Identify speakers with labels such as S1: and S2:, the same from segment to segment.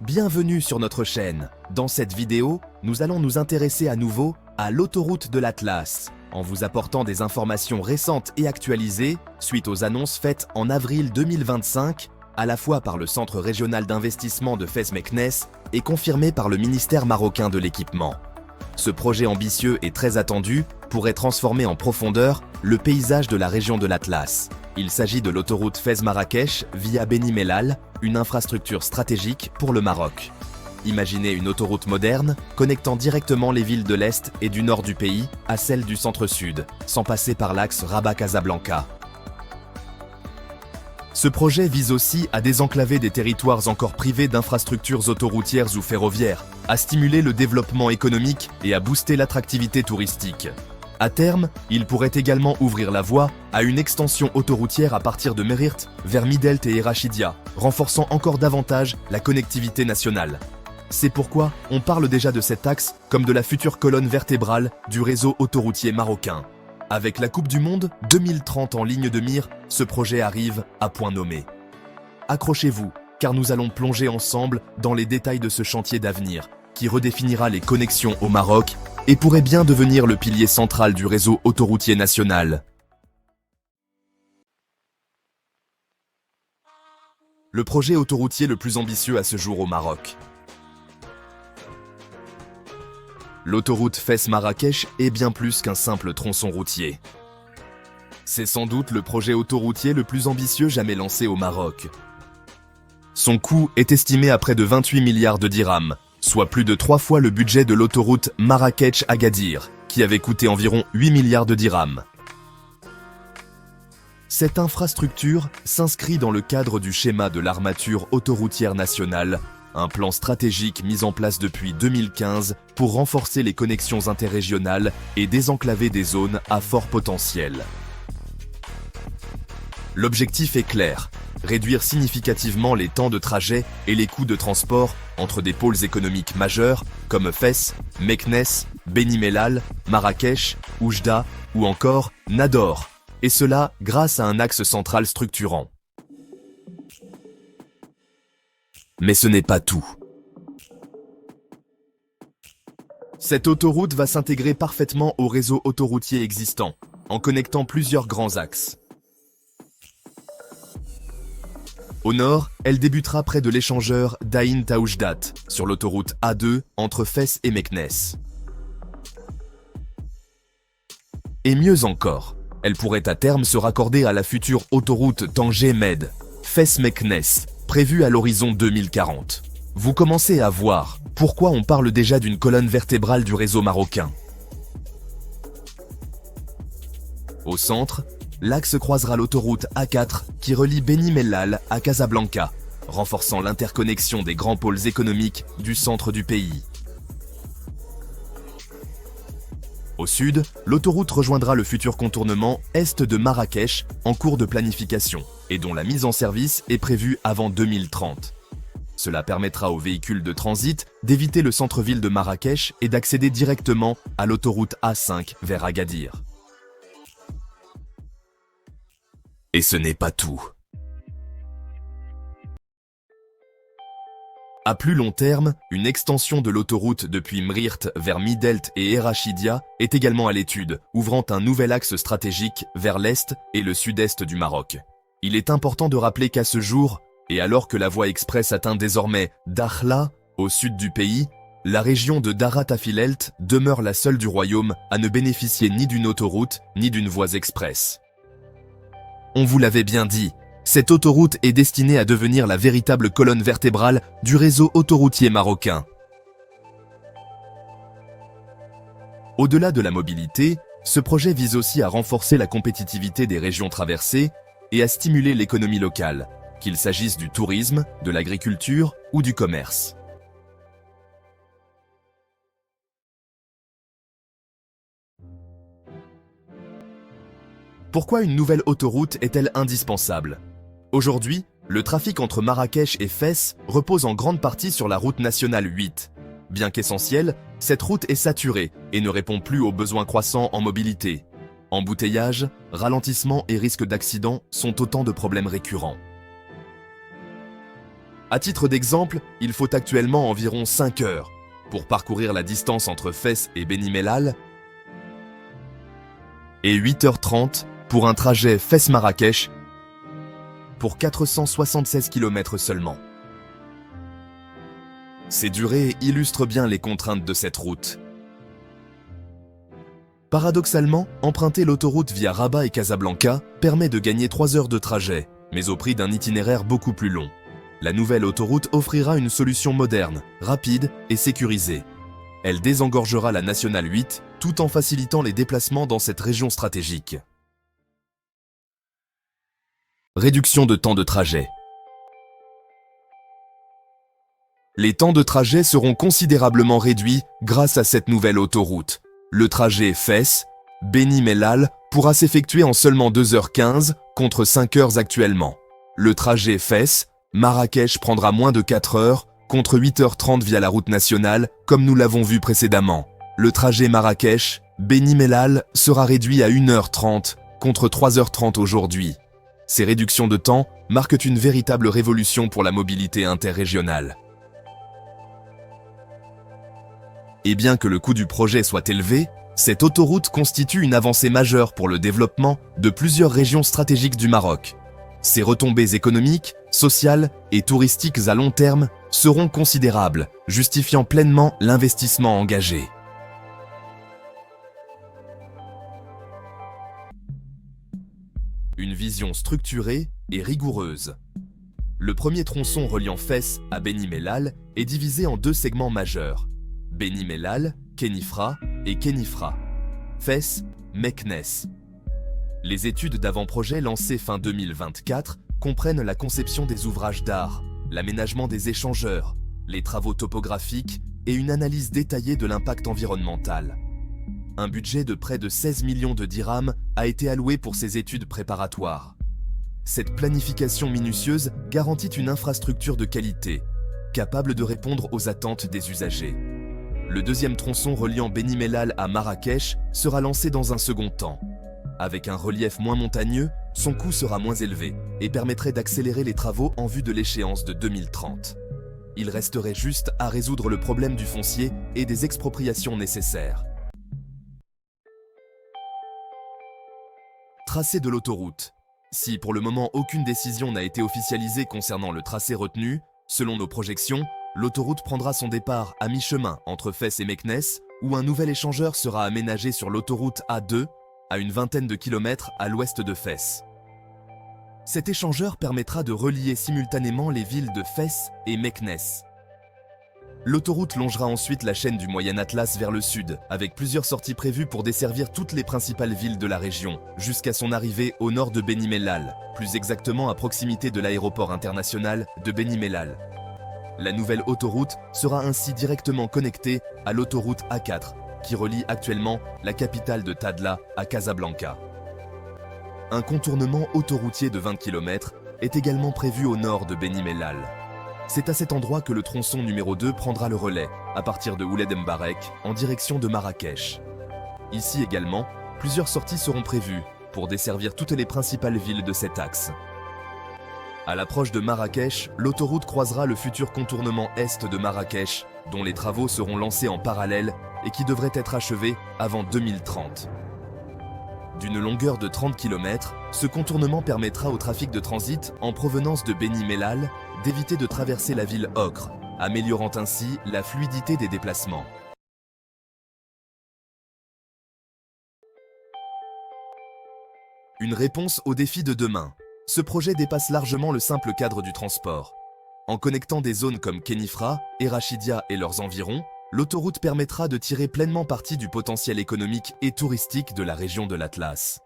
S1: Bienvenue sur notre chaîne. Dans cette vidéo, nous allons nous intéresser à nouveau à l'autoroute de l'Atlas, en vous apportant des informations récentes et actualisées suite aux annonces faites en avril 2025, à la fois par le Centre régional d'investissement de Fès-Meknès et confirmé par le ministère marocain de l'équipement. Ce projet ambitieux et très attendu pourrait transformer en profondeur le paysage de la région de l'Atlas. Il s'agit de l'autoroute Fès-Marrakech via Beni Mellal, une infrastructure stratégique pour le Maroc. Imaginez une autoroute moderne connectant directement les villes de l'Est et du Nord du pays à celles du Centre-Sud, sans passer par l'axe Rabat-Casablanca. Ce projet vise aussi à désenclaver des territoires encore privés d'infrastructures autoroutières ou ferroviaires, à stimuler le développement économique et à booster l'attractivité touristique. À terme, il pourrait également ouvrir la voie à une extension autoroutière à partir de Merirt vers Midelt et Erachidia, renforçant encore davantage la connectivité nationale. C'est pourquoi on parle déjà de cet axe comme de la future colonne vertébrale du réseau autoroutier marocain. Avec la Coupe du Monde 2030 en ligne de mire, ce projet arrive à point nommé. Accrochez-vous, car nous allons plonger ensemble dans les détails de ce chantier d'avenir, qui redéfinira les connexions au Maroc et pourrait bien devenir le pilier central du réseau autoroutier national. Le projet autoroutier le plus ambitieux à ce jour au Maroc. L'autoroute Fès-Marrakech est bien plus qu'un simple tronçon routier. C'est sans doute le projet autoroutier le plus ambitieux jamais lancé au Maroc. Son coût est estimé à près de 28 milliards de dirhams, soit plus de 3 fois le budget de l'autoroute Marrakech-Agadir, qui avait coûté environ 8 milliards de dirhams. Cette infrastructure s'inscrit dans le cadre du schéma de l'armature autoroutière nationale, un plan stratégique mis en place depuis 2015 pour renforcer les connexions interrégionales et désenclaver des zones à fort potentiel. L'objectif est clair, réduire significativement les temps de trajet et les coûts de transport entre des pôles économiques majeurs comme Fès, Meknès, Beni Mellal, Marrakech, Oujda ou encore Nador, et cela grâce à un axe central structurant. Mais ce n'est pas tout. Cette autoroute va s'intégrer parfaitement au réseau autoroutier existant, en connectant plusieurs grands axes. Au nord, elle débutera près de l'échangeur d'Aïn Taoujdat, sur l'autoroute A2 entre Fès et Meknès. Et mieux encore, elle pourrait à terme se raccorder à la future autoroute Tanger-Med, Fès-Meknès, prévue à l'horizon 2040. Vous commencez à voir pourquoi on parle déjà d'une colonne vertébrale du réseau marocain. Au centre, l'axe croisera l'autoroute A4 qui relie Beni Mellal à Casablanca, renforçant l'interconnexion des grands pôles économiques du centre du pays. Au sud, l'autoroute rejoindra le futur contournement est de Marrakech en cours de planification et dont la mise en service est prévue avant 2030. Cela permettra aux véhicules de transit d'éviter le centre-ville de Marrakech et d'accéder directement à l'autoroute A5 vers Agadir. Et ce n'est pas tout. À plus long terme, une extension de l'autoroute depuis Merirt vers Midelt et Erachidia est également à l'étude, ouvrant un nouvel axe stratégique vers l'est et le sud-est du Maroc. Il est important de rappeler qu'à ce jour, et alors que la voie express atteint désormais Dakhla, au sud du pays, la région de Darat Afilelt demeure la seule du royaume à ne bénéficier ni d'une autoroute ni d'une voie express. On vous l'avait bien dit, cette autoroute est destinée à devenir la véritable colonne vertébrale du réseau autoroutier marocain. Au-delà de la mobilité, ce projet vise aussi à renforcer la compétitivité des régions traversées et à stimuler l'économie locale, qu'il s'agisse du tourisme, de l'agriculture ou du commerce. Pourquoi une nouvelle autoroute est-elle indispensable? Aujourd'hui, le trafic entre Marrakech et Fès repose en grande partie sur la route nationale 8. Bien qu'essentielle, cette route est saturée et ne répond plus aux besoins croissants en mobilité. Embouteillages, ralentissements et risques d'accident sont autant de problèmes récurrents. À titre d'exemple, il faut actuellement environ 5 heures pour parcourir la distance entre Fès et Beni Mellal et 8h30 pour un trajet Fès-Marrakech pour 476 km seulement. Ces durées illustrent bien les contraintes de cette route. Paradoxalement, emprunter l'autoroute via Rabat et Casablanca permet de gagner 3 heures de trajet, mais au prix d'un itinéraire beaucoup plus long. La nouvelle autoroute offrira une solution moderne, rapide et sécurisée. Elle désengorgera la Nationale 8 tout en facilitant les déplacements dans cette région stratégique. Réduction de temps de trajet. Les temps de trajet seront considérablement réduits grâce à cette nouvelle autoroute. Le trajet Fès-Beni Mellal pourra s'effectuer en seulement 2h15 contre 5 heures actuellement. Le trajet Fès-Marrakech prendra moins de 4 heures contre 8h30 via la route nationale, comme nous l'avons vu précédemment. Le trajet Marrakech-Beni Mellal sera réduit à 1h30 contre 3h30 aujourd'hui. Ces réductions de temps marquent une véritable révolution pour la mobilité interrégionale. Et bien que le coût du projet soit élevé, cette autoroute constitue une avancée majeure pour le développement de plusieurs régions stratégiques du Maroc. Ses retombées économiques, sociales et touristiques à long terme seront considérables, justifiant pleinement l'investissement engagé. Une vision structurée et rigoureuse. Le premier tronçon reliant Fès à Beni Mellal est divisé en 2 segments majeurs. Beni Mellal, Khénifra et Khénifra. Fès, Meknès. Les études d'avant-projet lancées fin 2024 comprennent la conception des ouvrages d'art, l'aménagement des échangeurs, les travaux topographiques et une analyse détaillée de l'impact environnemental. Un budget de près de 16 millions de dirhams a été alloué pour ces études préparatoires. Cette planification minutieuse garantit une infrastructure de qualité, capable de répondre aux attentes des usagers. Le deuxième tronçon reliant Beni Mellal à Marrakech sera lancé dans un second temps. Avec un relief moins montagneux, son coût sera moins élevé et permettrait d'accélérer les travaux en vue de l'échéance de 2030. Il resterait juste à résoudre le problème du foncier et des expropriations nécessaires. Tracé de l'autoroute. Si pour le moment aucune décision n'a été officialisée concernant le tracé retenu, selon nos projections, l'autoroute prendra son départ à mi-chemin entre Fès et Meknès, où un nouvel échangeur sera aménagé sur l'autoroute A2, à une vingtaine de kilomètres à l'ouest de Fès. Cet échangeur permettra de relier simultanément les villes de Fès et Meknès. L'autoroute longera ensuite la chaîne du Moyen Atlas vers le sud, avec plusieurs sorties prévues pour desservir toutes les principales villes de la région, jusqu'à son arrivée au nord de Beni Mellal, plus exactement à proximité de l'aéroport international de Beni Mellal. La nouvelle autoroute sera ainsi directement connectée à l'autoroute A4, qui relie actuellement la capitale de Tadla à Casablanca. Un contournement autoroutier de 20 km est également prévu au nord de Beni Mellal. C'est à cet endroit que le tronçon numéro 2 prendra le relais, à partir de Ouled Mbarek, en direction de Marrakech. Ici également, plusieurs sorties seront prévues pour desservir toutes les principales villes de cet axe. À l'approche de Marrakech, l'autoroute croisera le futur contournement est de Marrakech, dont les travaux seront lancés en parallèle et qui devraient être achevés avant 2030. D'une longueur de 30 km, ce contournement permettra au trafic de transit en provenance de Beni Mellal d'éviter de traverser la ville Ocre, améliorant ainsi la fluidité des déplacements. Une réponse aux défis de demain. Ce projet dépasse largement le simple cadre du transport. En connectant des zones comme Khénifra, Rachidia et leurs environs, l'autoroute permettra de tirer pleinement parti du potentiel économique et touristique de la région de l'Atlas.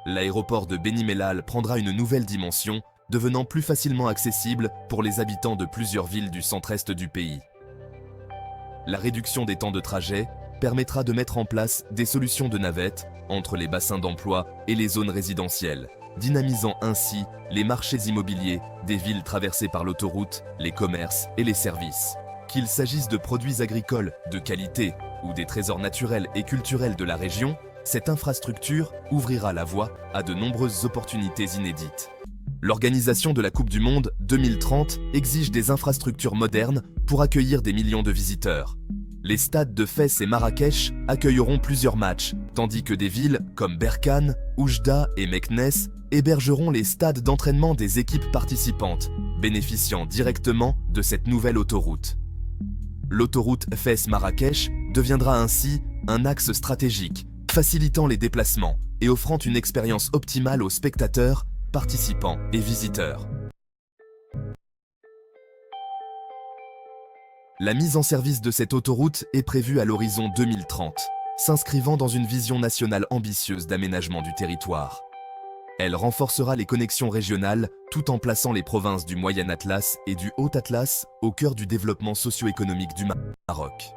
S1: L'aéroport de Beni Mellal prendra une nouvelle dimension, devenant plus facilement accessible pour les habitants de plusieurs villes du centre-est du pays. La réduction des temps de trajet permettra de mettre en place des solutions de navette entre les bassins d'emploi et les zones résidentielles, dynamisant ainsi les marchés immobiliers des villes traversées par l'autoroute, les commerces et les services. Qu'il s'agisse de produits agricoles de qualité ou des trésors naturels et culturels de la région, cette infrastructure ouvrira la voie à de nombreuses opportunités inédites. L'organisation de la Coupe du Monde 2030 exige des infrastructures modernes pour accueillir des millions de visiteurs. Les stades de Fès et Marrakech accueilleront plusieurs matchs, tandis que des villes comme Berkane, Oujda et Meknès hébergeront les stades d'entraînement des équipes participantes, bénéficiant directement de cette nouvelle autoroute. L'autoroute Fès-Marrakech deviendra ainsi un axe stratégique, facilitant les déplacements et offrant une expérience optimale aux spectateurs, participants et visiteurs. La mise en service de cette autoroute est prévue à l'horizon 2030, s'inscrivant dans une vision nationale ambitieuse d'aménagement du territoire. Elle renforcera les connexions régionales tout en plaçant les provinces du Moyen Atlas et du Haut Atlas au cœur du développement socio-économique du Maroc.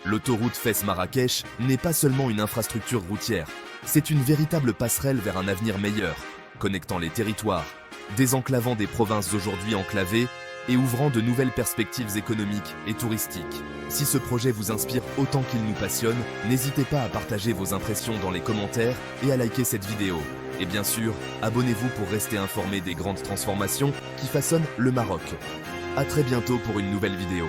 S1: L'autoroute Fès-Marrakech n'est pas seulement une infrastructure routière, c'est une véritable passerelle vers un avenir meilleur, connectant les territoires, désenclavant des provinces aujourd'hui enclavées et ouvrant de nouvelles perspectives économiques et touristiques. Si ce projet vous inspire autant qu'il nous passionne, n'hésitez pas à partager vos impressions dans les commentaires et à liker cette vidéo. Et bien sûr, abonnez-vous pour rester informé des grandes transformations qui façonnent le Maroc. À très bientôt pour une nouvelle vidéo.